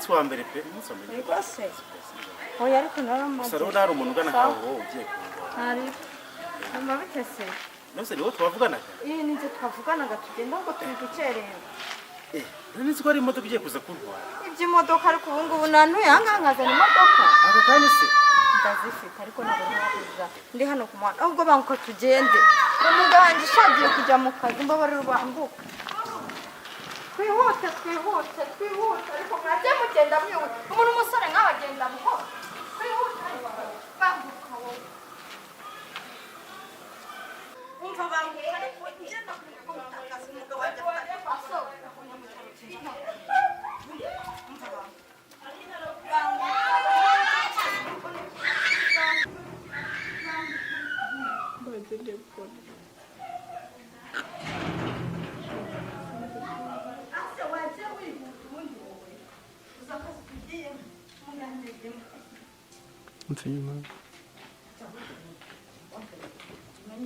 umunsi wa mbere pe umunsi wa mbere rwose oya ariko naramaze saro nari umuntu ugana kaho ugiye kumva ntari namabitese nose niwo twavuganaga ninze twavuganaga tugenda ngo turi gucerera nzi ko ari imodoka igiye kuza kuntwara iby'imodoka ariko ubu ngubu nantuye ahangaha nkazana imodoka aka kanya se ndazifite ariko ntabwo ntakuza ndi hano ku muhanda ahubwo banguka tugende umugabo wanjye ushagiye kujya mu kazi mbabarira bambuka twihute ariko mwajye mugenda mwihuta umuntu umusore nk'abagenda buhoro twihute bambuka wowe umva banguka ariko ngenda kumutaka akazi umugabo wanjye afite asohoka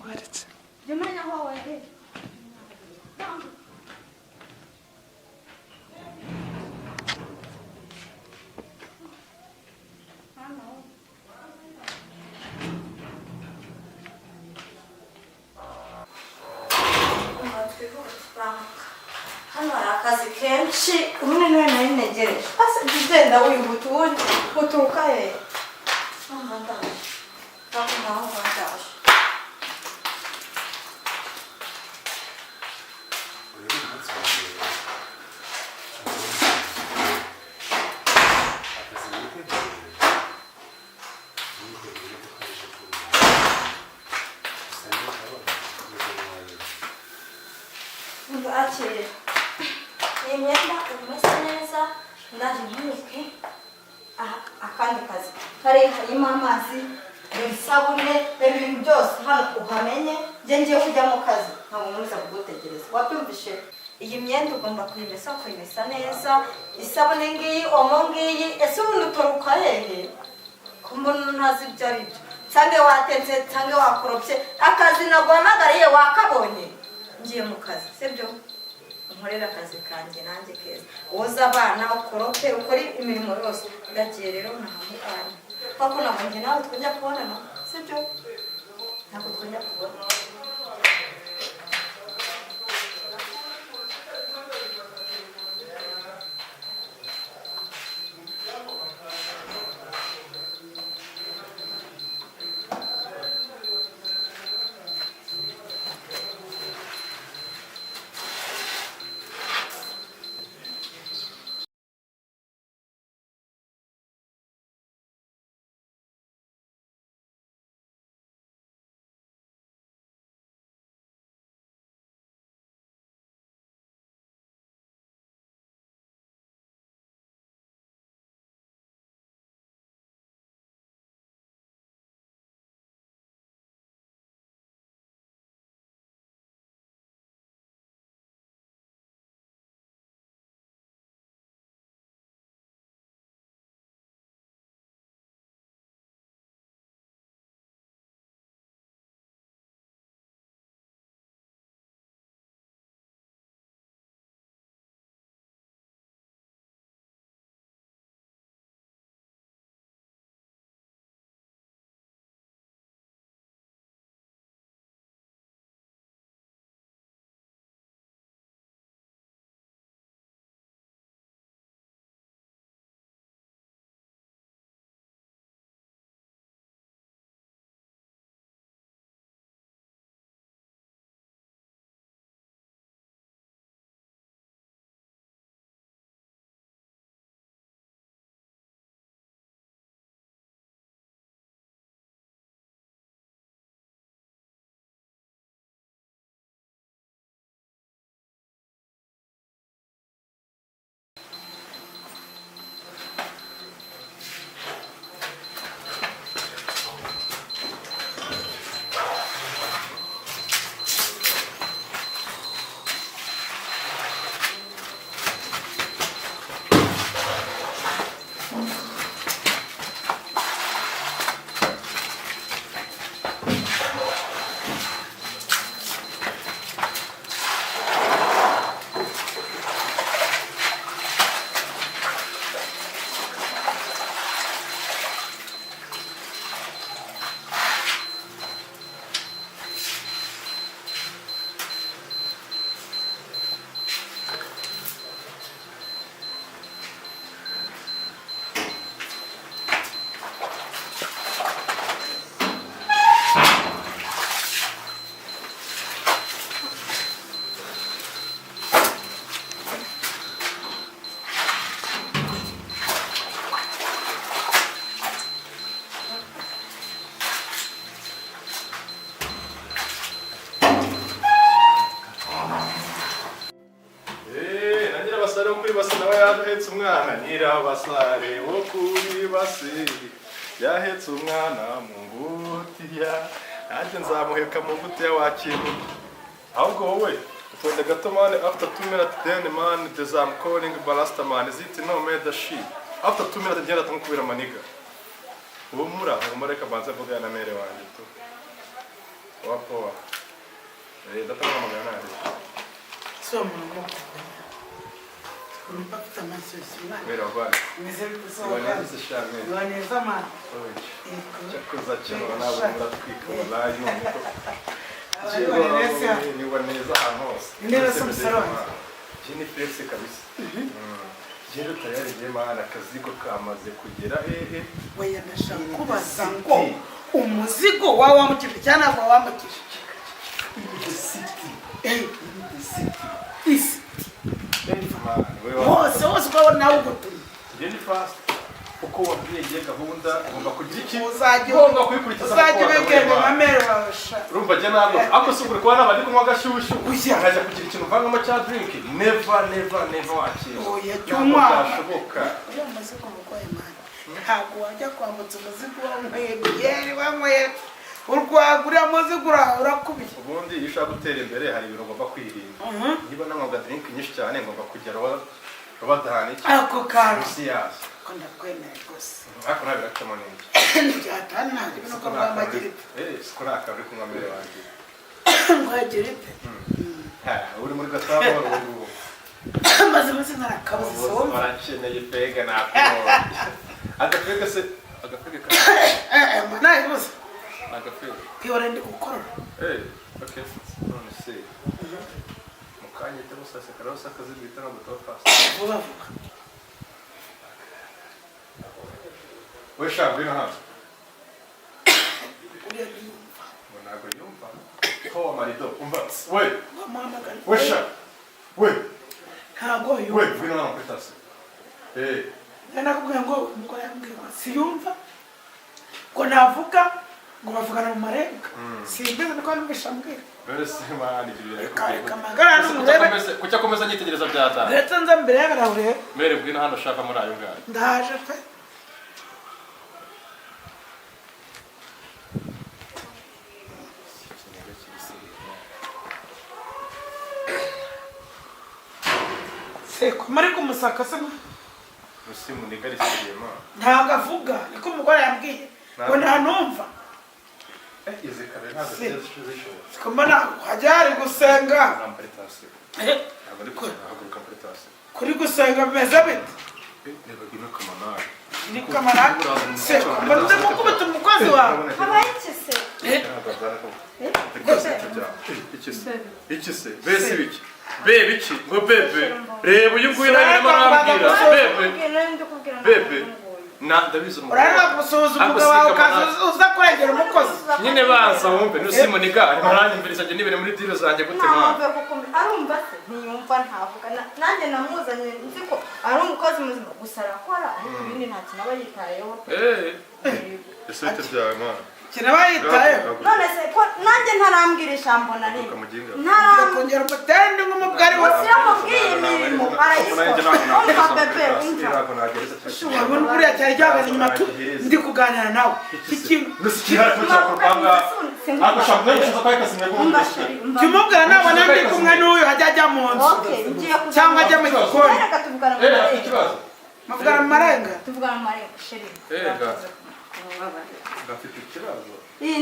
Waretse. Jemanya ho wewe. Hano hari akazi kenshi umwe niwe nari negereje ase genda wihuta ubundi uturuka he akira iyi myenda umeze neza ndaje ntuke akandi kazi harimo amazi isabune ibintu byose hano uhamenye ngiye kujya mu kazi ntabwo ntuza kugutegereza wabyumvishe iyi myenda ugomba kuyimesa neza isabune ngiyi omo ngiyi ese ubundi utoruka hehe ko mbona ntazi ibyo ari byo cyangwa watetse cyangwa wakoropye akazi naguhamagariye wakabonye ngiye mu kazi sibyo nkorera akazi kanjye nanjye keza woza abana ukorope ukora imirimo yose ndagiye rero ntahamukanye kuko nabonye nawe twajya kubonana sibyo ntabwo twajya kubona nyirabasare wo kuri base yahetse umwana mu ngutiya nanjye nzamuheka mu ngutiya wakintu ahubwo wowe utonde gato man after 2 minutes then man there's I'm calling balasta man is it no made the shit after 2 minutes ngenda tumukubira maniga ubu mureka banze vuga na mere wanjye tu wapo datanga magana nari so mama unapata masosi mwana mere wabana mzee kusoma wanaweza shame wanaweza mama chakuza chano nabo muratwika wallahi ni waneza ahantu neza umusarani jini flex kabisa jero tayari je maana akaziko kamaze kugera weya ndashaka kubaza ngo umuzigo wawe wamukije cyane ava wamukije isi wose ukabona nawe ugutumye jini fast uko wabwiye je gahunda ngomba kugira iki ngomba kuyikurikiza uzajye wegenda mamere wawusha urumva je ntabwo ako sugure kwa nabandi kunywa gashyushyu ngaje kugira ikintu vangamo cha drink never wakira oya cyuma cyashoboka iyo maze kumukoye mani ntabwo wajya kwambutsa umuzigo wamweye wamweye urwagura umuzigo urakubiye ubundi iyo ushaka gutera imbere hari ibintu ugomba kwirinda niba nanywaga drink nyinshi cyane ngomba kugera badahana iki ako kantu siyasi ko ndakwemera rwose ariko ntabiracamo neza ntibyatana ntabwo ibintu ko bwambagira siko nakabiri kunywa mbere wanjye ngwagira ite uri muri gatabo ubu maze maze narakabuze somba barakeneye pega nakubonye agapega se agapega nayi buze agapega kiyora ndi gukora okay none se mukanye tebo sase karose akazi bitana gutopa vuba vuba we shabwe na hano uriya yumva ntabwo yumva ko marido umva we mama we sha we ntabwo we yumva vino na mpetase nakubwiye ngo umugore yambwiye ngo siyumva ngo navuga ngo bavugana mu marenga simbizi niko numvisha mbwira bere sima ni bibiri kamagara n'umurebe kucya komeza nyitegereza byata ndetse nza mbere y'abarahure mere bwina hano shaka muri ayo ngayo ndaje pe seko mari kumusaka se musimu ni gari siriyema ntabwo avuga niko umugore yambwiye ngo ntanumva izi kare ntabwo zishoboye siko mbona hajya hari gusenga kampetase ntabwo ari kampetase kuri gusenga bimeze bite neba gino kamanari ni kamarade seko mbona ndimo kubita umukozi wawe habaye iki se iki se bese biki bebe iki ngo bebe reba uyu nguyu nawe narambwira bebe na ndabizi urareba gusuhuza umugabo wawe ukaza uza kurengera umukozi nyine banza wumve nusimuniga aranyumviriza njye nibere muri diro zanjye gute mwana arumva se ntiyumva ntavuga nanjye namuzanye nzi ko ari umukozi muzima gusa arakora ariko ibindi nta kintu aba yitayeho ese bite byawe mwana kinaba yitayeho none se ko nanjye ntarambwira ijambo na rimwe kongera umutende nk'umugari we siramubwiye imirimo arayikora umva bebe umva urabona buriya cyari gihagaze inyuma ndi kuganira nawe kimubwira nabona ndi kumwe n'uyu hajya ajya mu nzu cyangwa ajya mu gikoni muvugana mu marenga tuvugana mu marenga sheri gafite ikibazo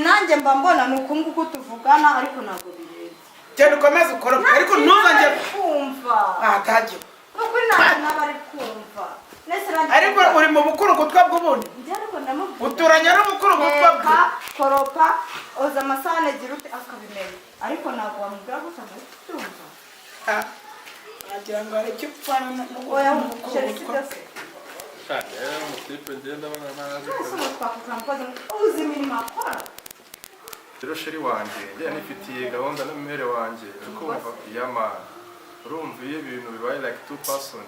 nanjye mba mbona ni uku nguku tuvugana ariko ntabwo birenze genda ukomeze ukora ariko ntuzange kumva atagiwe ukuri ntabwo ari kumva ariko uri mu bukuru gutwa bw'ubundi uturanye n'umukuru gutwa bwe koropa oza amasahane gira ute akabimenya ariko ntabwo wamubwira gusa ngo tumva wagira ngo hari icyo upfana oya n'umukuru gutwa bwe uzi imirimo akora rero sheri wanjye njye nifitiye gahunda n'umwere wanjye ukumva yamana urumva iyo ibintu bibaye like two person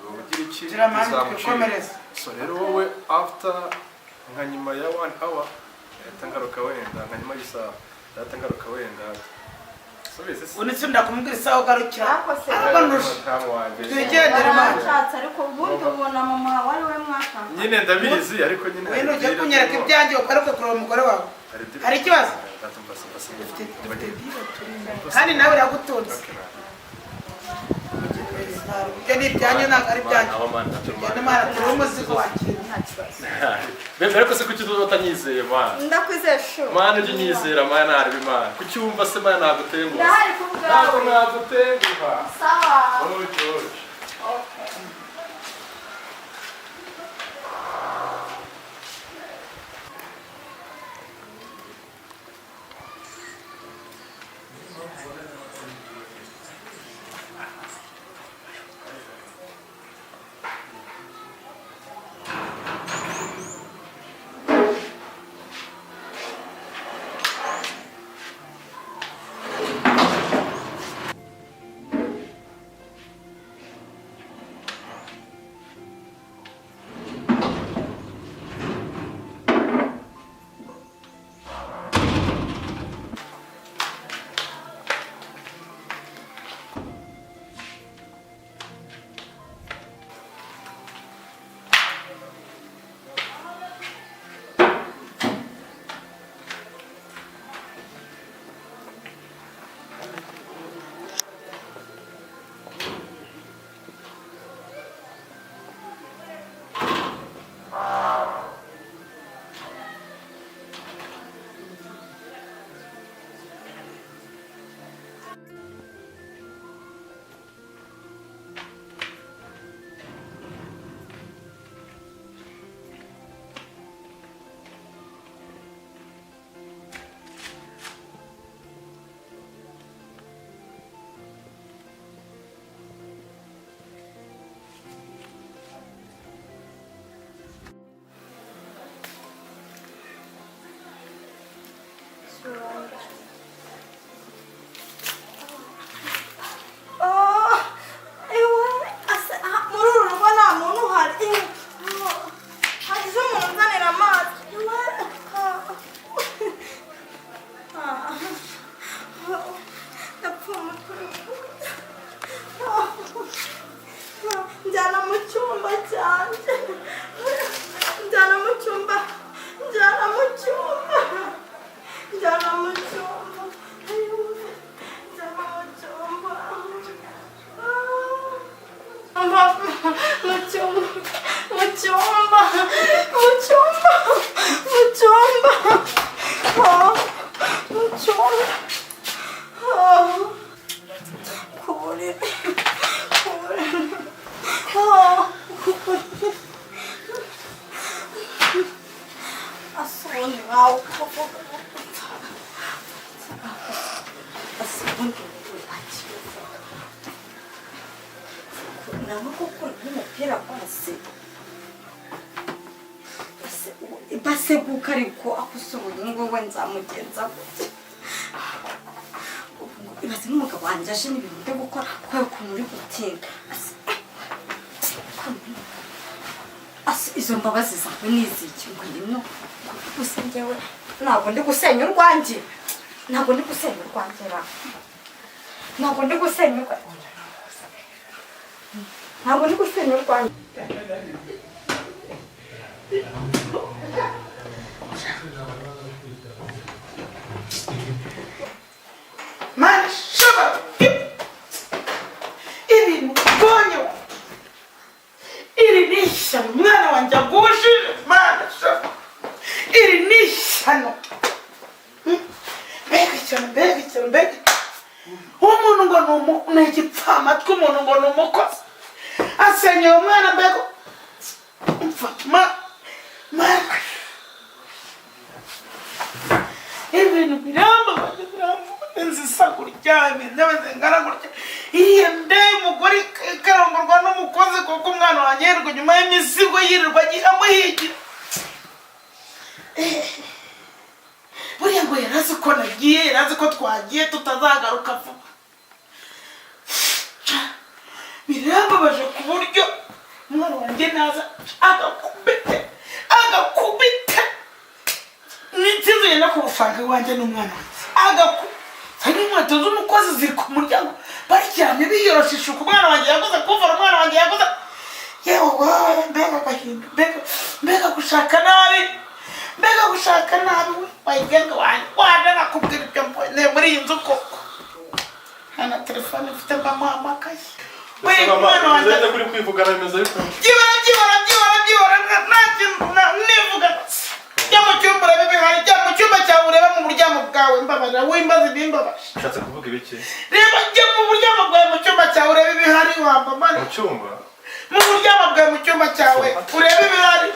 ugira iki uzamucira so rero wowe after nka nyuma ya 1 hour yahita ngaruka wenda nka nyuma y'isaha yahita ngaruka wenda unitse ndakumubwira isaho garukira Ariko se twigendere mwana nshatse ariko ubundi ubona mama wari we mwaka nyine ndabizi ariko nyine wenda ujya kunyereka ibyanjye ukaruka kureba umugore wawe hari ikibazo kandi nawe iragutunze ibyo ni ibyanyu ntabwo ari ibyanyu ugende mwana turi umuzigo wakira nta kibazo ariko se kuki utanyizeye mana ndakwizeye shu mana ujye unyizera mana ntarebe imana kuki wumva se mana nagutenguha ndahari kubwawe ntabwo nagutenguha sawa oje base kukariko akusubuye ngo wenza mugenza gute ibaze n'umugabo wanje aje n'ibintu byo gukora kwa ukuntu uri gutinda izo mbabazi zawe n'iziki ngo nyino gusa njyewe ntabwo ndi gusenya urwanjye ntabwo ndi gusenya urwanjye ntabwo ndi gusenya urwanjye ntabwo ndi gusenya urwanjye Mana shaba ibintu bonyo iri nishano mwana wanjye agushije mana shaba iri nishano mbega umuntu ngo ni igipfamatwi umuntu ngo ni umukozi asenyeye umwana mbega mana ibintu birambabaje nzisa kuryamye ndabazengana gutya iyo ndeye umugore ikarongorwa n'umukozi kuko umwana wanjye yirirwa nyuma y'imizigo yirirwa amuhigira buriya ngo yarazi ko nagiye yarazi ko twagiye tutazagaruka vuba birambabaje ku buryo umwana wanjye naza agakubite nitizuye no ku bufaranga iwanjye n'umwana wanjye hari inkweto z'umukozi ziri ku muryango baryamye biyoroshe ishuka umwana wanjye yaguze kuvura umwana wanjye yaguze yewe wowe mbega agahinda mbega gushaka nabi wayigenga wanjye waje nakubwira ibyo mboneye muri iyi nzu koko nta na telefone mfite mbamuhamagaye umwana wanjye kuri kwivugana bimeze bite byibora nta kintu nivuga jya mu cyumba urebe bihari jya mu cyumba cyawe urebe mu buryamo bwawe mbabarira wimbaze ibimbabaje ushatse kuvuga ibiki reba jya mu buryamo bwawe mu cyumba cyawe urebe ibihari wambamane mu cyumba mu buryamo bwawe mu cyumba cyawe urebe ibihari